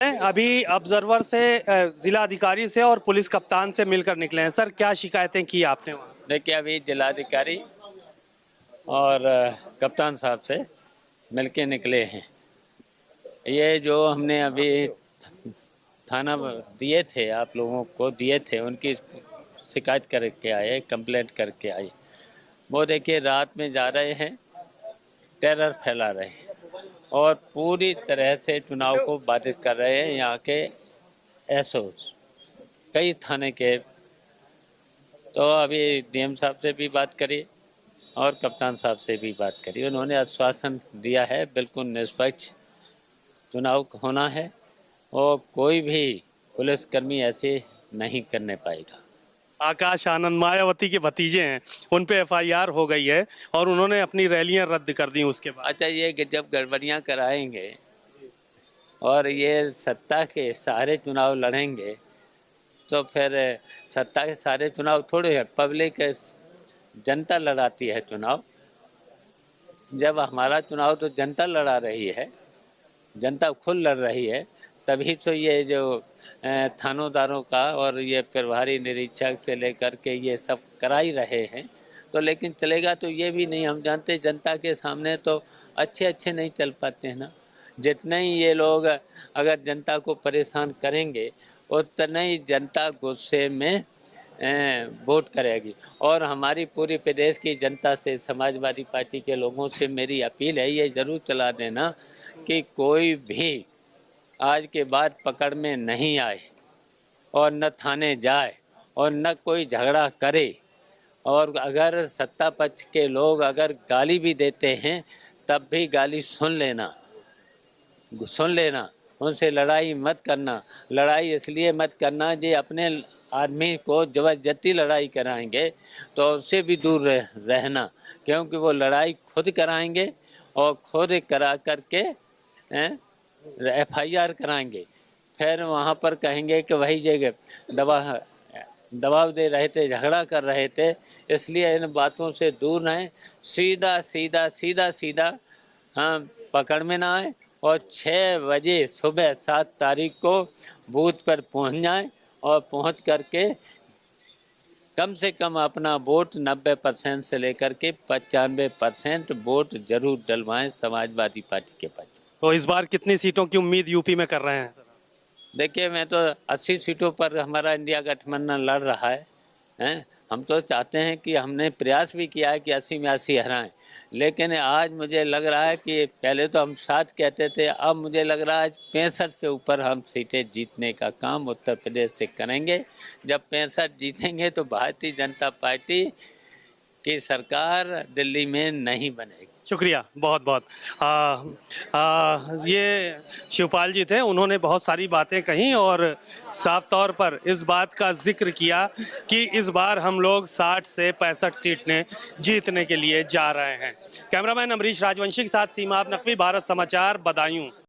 अभी ऑब्जर्वर से जिला अधिकारी से और पुलिस कप्तान से मिलकर निकले हैं। सर, क्या शिकायतें की आपने वहाँ? देखिए, अभी जिलाधिकारी और कप्तान साहब से मिलके निकले हैं। ये जो हमने अभी थाना दिए थे, आप लोगों को दिए थे, उनकी शिकायत करके आए, कंप्लेंट करके आए। वो देखिए रात में जा रहे हैं, टेरर फैला रहे हैं और पूरी तरह से चुनाव को बाधित कर रहे हैं। यहाँ के एसओ कई थाने के, तो अभी डीएम साहब से भी बात करी और कप्तान साहब से भी बात करी। उन्होंने आश्वासन दिया है बिल्कुल निष्पक्ष चुनाव होना है और कोई भी पुलिसकर्मी ऐसे नहीं करने पाएगा। आकाश आनंद मायावती के भतीजे हैं, उन पे एफआईआर हो गई है और उन्होंने अपनी रैलियां रद्द कर दी उसके बाद। अच्छा, ये जब गड़बड़ियाँ कराएंगे और ये सत्ता के सारे चुनाव लड़ेंगे तो फिर सत्ता के सारे चुनाव थोड़े है, पब्लिक जनता लड़ाती है चुनाव। जब हमारा चुनाव तो जनता लड़ा रही है, जनता खुद लड़ रही है, तभी तो ये जो थानोदारों का और ये प्रभारी निरीक्षक से लेकर के ये सब करा ही रहे हैं। तो लेकिन चलेगा तो ये भी नहीं, हम जानते जनता के सामने तो अच्छे नहीं चल पाते हैं ना। जितने ही ये लोग अगर जनता को परेशान करेंगे उतना ही जनता गुस्से में वोट करेगी। और हमारी पूरी प्रदेश की जनता से, समाजवादी पार्टी के लोगों से मेरी अपील है, ये ज़रूर चला देना कि कोई भी आज के बाद पकड़ में नहीं आए और न थाने जाए और न कोई झगड़ा करे। और अगर सत्ता पक्ष के लोग अगर गाली भी देते हैं तब भी गाली सुन लेना, उनसे लड़ाई मत करना। लड़ाई इसलिए मत करना जी अपने आदमी को जबरदस्ती लड़ाई कराएंगे तो उससे भी दूर रहना, क्योंकि वो लड़ाई खुद कराएंगे और खुद करा करके एफआईआर कराएंगे। फिर वहाँ पर कहेंगे कि वही जगह दबाव दे रहे थे, झगड़ा कर रहे थे। इसलिए इन बातों से दूर रहें, सीधा हम पकड़ में ना आए और 6 बजे सुबह 7 तारीख को बूथ पर पहुँच जाएं और पहुँच करके कम से कम अपना वोट 90% से लेकर के 95% वोट जरूर डलवाएं समाजवादी पार्टी के पक्ष। तो इस बार कितनी सीटों की उम्मीद यूपी में कर रहे हैं? देखिए, मैं तो 80 सीटों पर हमारा इंडिया गठबंधन लड़ रहा है। हम तो चाहते हैं कि हमने प्रयास भी किया है कि 80 में 80 हराएं, लेकिन आज मुझे लग रहा है कि पहले तो हम 60 कहते थे, अब मुझे लग रहा है 65 से ऊपर हम सीटें जीतने का काम उत्तर प्रदेश से करेंगे। जब 65 जीतेंगे तो भारतीय जनता पार्टी की सरकार दिल्ली में नहीं बनेगी। शुक्रिया, बहुत बहुत। ये शिवपाल जी थे, उन्होंने बहुत सारी बातें कहीं और साफ तौर पर इस बात का जिक्र किया कि इस बार हम लोग 60 से 65 सीटें जीतने के लिए जा रहे हैं। कैमरामैन अमरीश राजवंशी के साथ सीमा नकवी, भारत समाचार, बदायूं।